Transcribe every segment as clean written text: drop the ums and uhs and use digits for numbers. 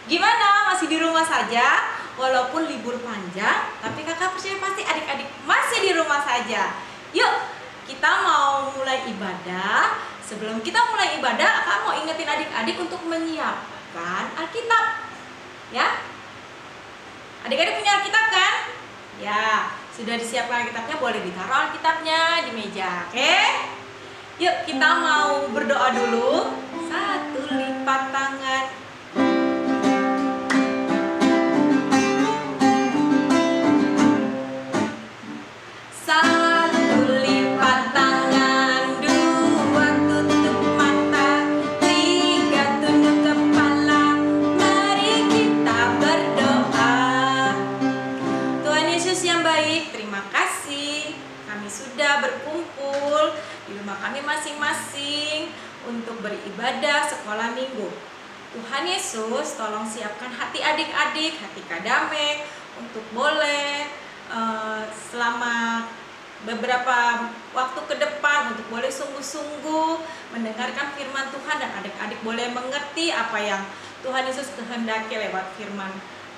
Gimana? Masih di rumah saja? Walaupun libur panjang, tapi kakak percaya pasti adik-adik masih di rumah saja. Yuk, kita mau mulai ibadah. Sebelum kita mulai ibadah, kakak mau ingetin adik-adik untuk menyiapkan Alkitab. Ya? Adik-adik punya Alkitab kan? Ya, sudah disiapkan Alkitabnya, boleh ditaruh Alkitabnya di meja, oke? Yuk, kita mau berdoa dulu. Satu, lipat tangan. Satu, lipat tangan. Dua, tutup mata. Tiga, tunduk kepala. Mari kita berdoa. Tuhan Yesus yang baik, terima kasih. Kami sudah berkumpul di rumah kami masing-masing untuk beribadah sekolah minggu. Tuhan Yesus, tolong siapkan hati adik-adik, hati Kak Damek untuk boleh selama beberapa waktu ke depan untuk boleh sungguh-sungguh mendengarkan firman Tuhan, dan adik-adik boleh mengerti apa yang Tuhan Yesus kehendaki lewat firman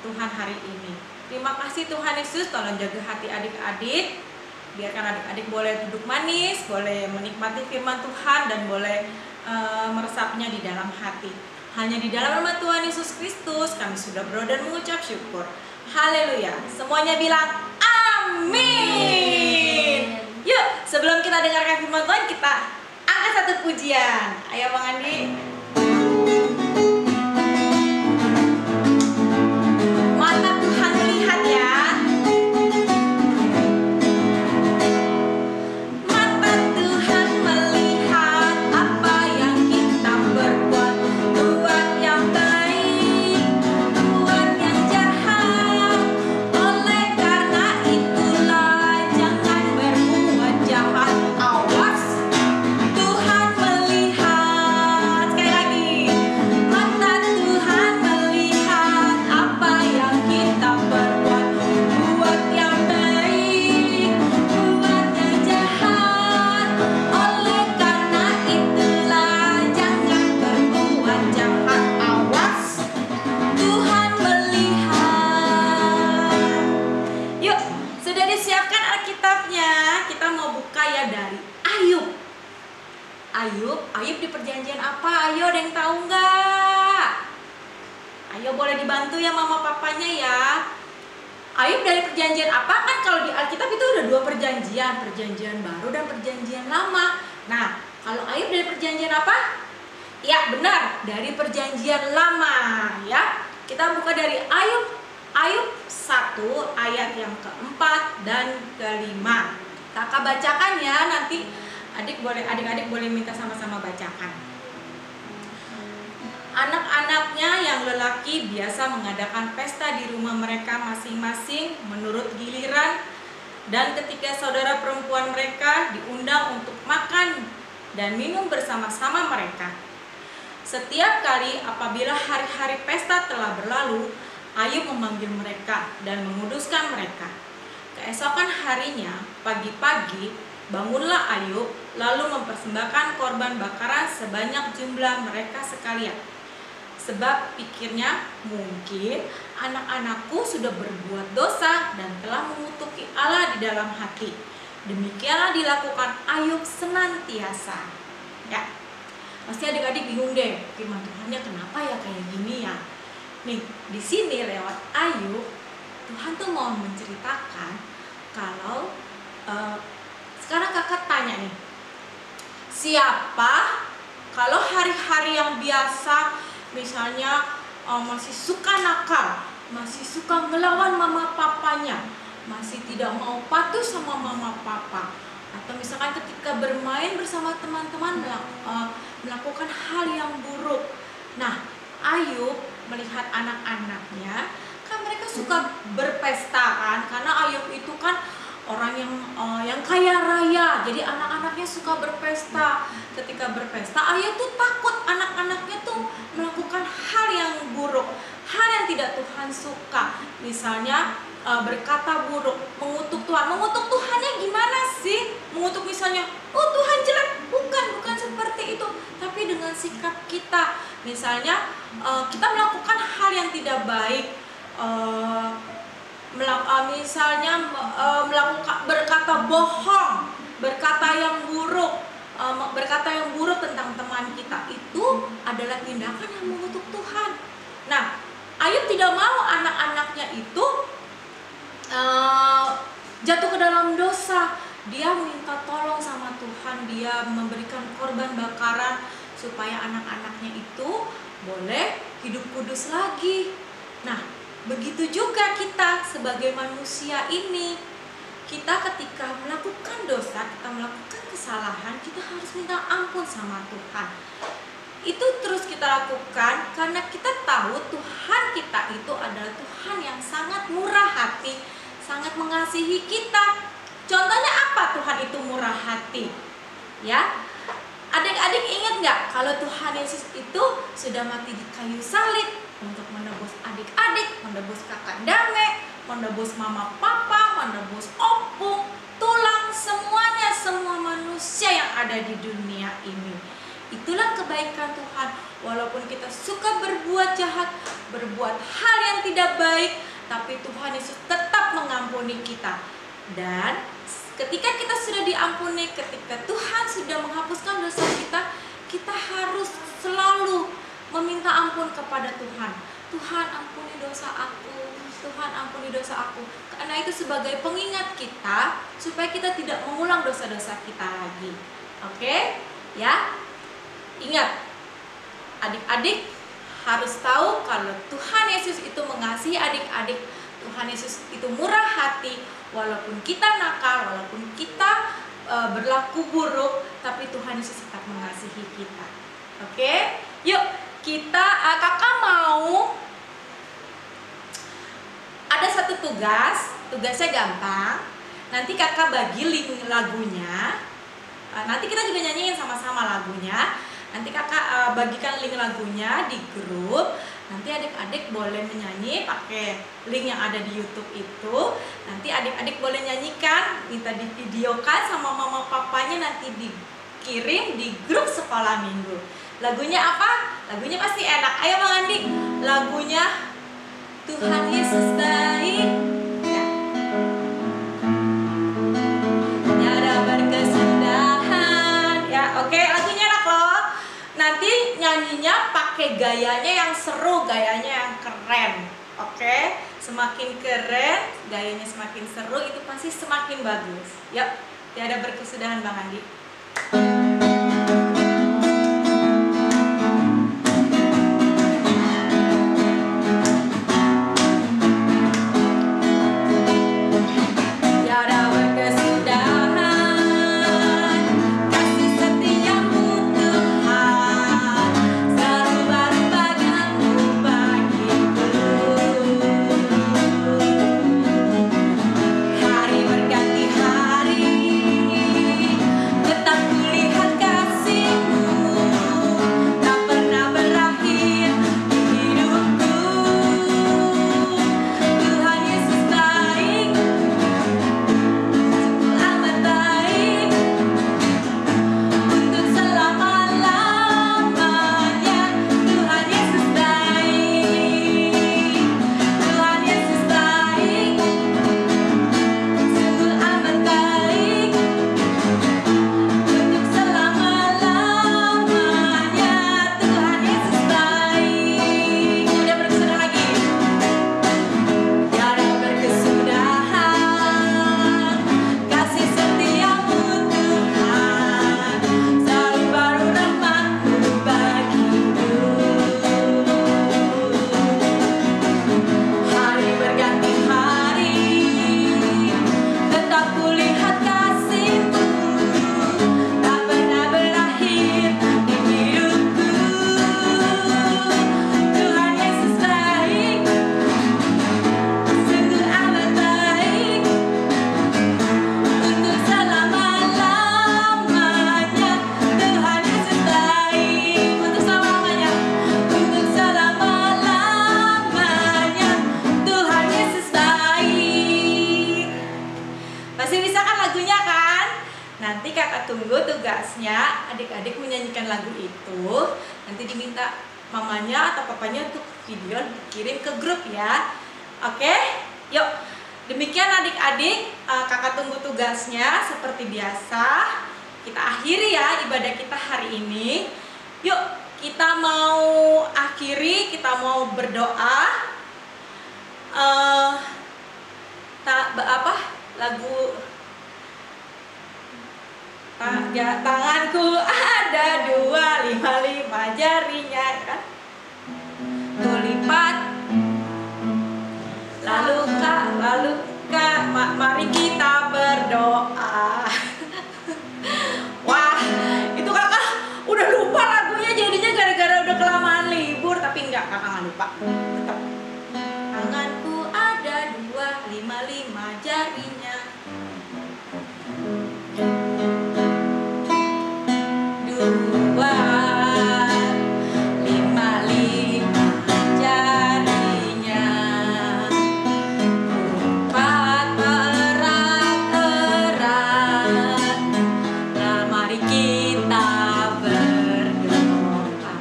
Tuhan hari ini. Terima kasih Tuhan Yesus, tolong jaga hati adik-adik. Biarkan adik-adik boleh duduk manis, boleh menikmati firman Tuhan, dan boleh meresapnya di dalam hati. Hanya di dalam nama Tuhan Yesus Kristus kami sudah berdoa dan mengucap syukur. Haleluya. Semuanya bilang amin. Yuk, sebelum kita dengarkan firman Tuhan, kita angkat satu pujian. Ayo Bang Andi. Mata Tuhan melihat ya. Ayub di perjanjian apa? Ayo, ada yang tahu nggak? Ayo boleh dibantu ya mama papanya ya. Ayub dari perjanjian apa? Kan kalau di Alkitab itu udah dua perjanjian, perjanjian baru dan perjanjian lama. Nah, kalau Ayub dari perjanjian apa? Ya benar, dari perjanjian lama ya. Kita buka dari Ayub 1 ayat yang keempat dan kelima. Kakak bacakan ya, nanti adik-adik boleh minta sama-sama bacakan. Anak-anaknya yang lelaki biasa mengadakan pesta di rumah mereka masing-masing menurut giliran, dan ketika saudara perempuan mereka diundang untuk makan dan minum bersama-sama mereka. Setiap kali apabila hari-hari pesta telah berlalu, Ayub memanggil mereka dan menguduskan mereka. Keesokan harinya, pagi-pagi, bangunlah Ayub, lalu mempersembahkan korban bakaran sebanyak jumlah mereka sekalian. Sebab pikirnya, mungkin anak-anakku sudah berbuat dosa dan telah mengutuki Allah di dalam hati. Demikianlah dilakukan Ayub senantiasa. Ya, pasti adik-adik bingung deh, firman Tuhannya kenapa ya kayak gini ya? Nih, di sini lewat Ayub, Tuhan tuh mau menceritakan kalau sekarang kakak tanya nih, siapa kalau hari-hari yang biasa misalnya masih suka nakal, masih suka ngelawan mama papanya, masih tidak mau patuh sama mama papa, atau misalkan ketika bermain bersama teman-teman melakukan hal yang buruk. Nah, Ayub melihat anak-anaknya, kan mereka suka berpesta kan, karena Ayub itu kan orang yang kaya raya, jadi anak-anaknya suka berpesta. Ketika berpesta, Ayub tuh takut anak-anaknya tuh melakukan hal yang buruk, hal yang tidak Tuhan suka. Misalnya berkata buruk, mengutuk Tuhan. Mengutuk Tuhannya gimana sih? Mengutuk misalnya, oh Tuhan jelek, bukan seperti itu, tapi dengan sikap kita. Misalnya kita melakukan hal yang tidak baik, misalnya berkata bohong, berkata yang buruk tentang teman kita, itu adalah tindakan yang mengutuk Tuhan. Nah, Ayub tidak mau anak-anaknya itu jatuh ke dalam dosa. Dia minta tolong sama Tuhan, dia memberikan korban bakaran supaya anak-anaknya itu boleh hidup kudus lagi. Nah, begitu juga kita sebagai manusia ini. Kita ketika melakukan dosa, kita melakukan kesalahan, kita harus minta ampun sama Tuhan. Itu terus kita lakukan karena kita tahu Tuhan kita itu adalah Tuhan yang sangat murah hati, sangat mengasihi kita. Contohnya apa Tuhan itu murah hati? Ya, adik-adik ingat nggak kalau Tuhan Yesus itu sudah mati di kayu salib untuk menebus adik-adik, menebus kakak Dame, menebus mama papa, menebus opung, tulang, semuanya, semua manusia yang ada di dunia ini. Itulah kebaikan Tuhan. Walaupun kita suka berbuat jahat, berbuat hal yang tidak baik, tapi Tuhan Yesus tetap mengampuni kita. Dan ketika kita sudah diampuni, ketika Tuhan sudah menghapuskan dosa kita, kita harus selalu meminta ampun kepada Tuhan. Tuhan, ampuni dosa aku. Tuhan, ampuni dosa aku. Karena itu sebagai pengingat kita supaya kita tidak mengulang dosa-dosa kita lagi. Oke? Ya. Ingat, adik-adik harus tahu kalau Tuhan Yesus itu mengasihi adik-adik. Tuhan Yesus itu murah hati. Walaupun kita nakal, walaupun kita berlaku buruk, tapi Tuhan Yesus tetap mengasihi kita. Oke? Yuk, kakak mau ada satu tugasnya gampang. Nanti kakak bagi link lagunya. Nanti kita juga nyanyiin sama-sama lagunya. Nanti kakak bagikan link lagunya di grup. Nanti adik-adik boleh menyanyi pakai link yang ada di YouTube itu. Nanti adik-adik boleh nyanyikan, minta divideokan sama mama papanya, nanti dikirim di grup sekolah minggu. Lagunya apa? Lagunya pasti enak. Ayo Bang Andi, lagunya Tuhan Yesus baik. Ya. Tiada berkesudahan. Ya, oke, lagunya enak loh. Nanti nyanyinya pakai gayanya yang seru, gayanya yang keren. Oke, semakin keren, gayanya semakin seru, itu pasti semakin bagus. Yuk, tiada berkesudahan Bang Andi. Hari berganti hari, tetap pulih kakak tunggu tugasnya. Adik-adik menyanyikan lagu itu. Nanti diminta mamanya atau papanya untuk video kirim ke grup ya. Oke, yuk. Demikian adik-adik, kakak tunggu tugasnya seperti biasa. Kita akhiri ya ibadah kita hari ini. Yuk, kita mau akhiri, kita mau berdoa. Lagu tanganku ada 255 jarinya kan? Tuh lipat. Lalu kak, mari kita berdoa. Wah, itu kakak udah lupa lagunya jadinya gara-gara udah kelamaan libur. Tapi enggak, kakak nggak lupa. Tetap. Tanganku ada 255 jarinya. 255 jarinya. 4 erat-erat. Nah, mari kita berdoa.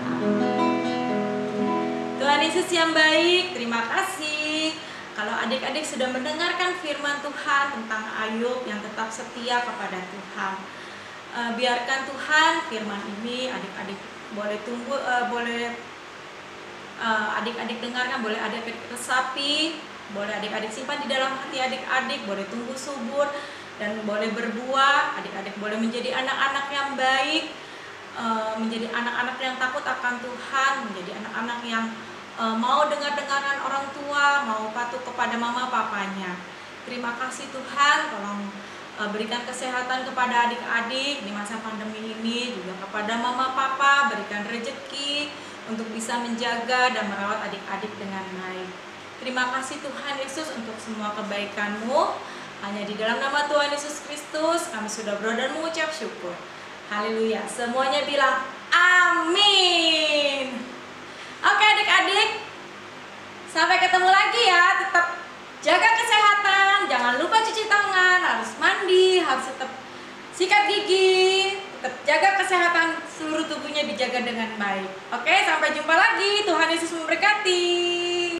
Tuhan Yesus yang baik, terima kasih kalau adik-adik sudah mendengarkan firman Tuhan tentang Ayub yang tetap setia kepada Tuhan. Biarkan Tuhan firman ini adik-adik boleh tunggu, adik-adik dengarkan, boleh adik-adik resapi, boleh adik-adik simpan di dalam hati adik-adik, boleh tumbuh subur dan boleh berbuah. Adik-adik boleh menjadi anak-anak yang baik, menjadi anak-anak yang takut akan Tuhan, menjadi anak-anak yang mau dengar-dengaran orang tua, mau patuh kepada mama papanya. Terima kasih Tuhan, tolong berikan kesehatan kepada adik-adik di masa pandemi ini, juga kepada mama papa berikan rezeki untuk bisa menjaga dan merawat adik-adik dengan baik. Terima kasih Tuhan Yesus untuk semua kebaikan-Mu. Hanya di dalam nama Tuhan Yesus Kristus kami sudah berdoa dan mengucap syukur. Haleluya. Semuanya bilang amin. Oke adik-adik, sampai ketemu lagi ya. Tetap jaga kesehatan, jangan lupa cuci tangan, harus mandi, harus tetap sikat gigi, tetap jaga kesehatan seluruh tubuhnya dijaga dengan baik. Oke, sampai jumpa lagi. Tuhan Yesus memberkati.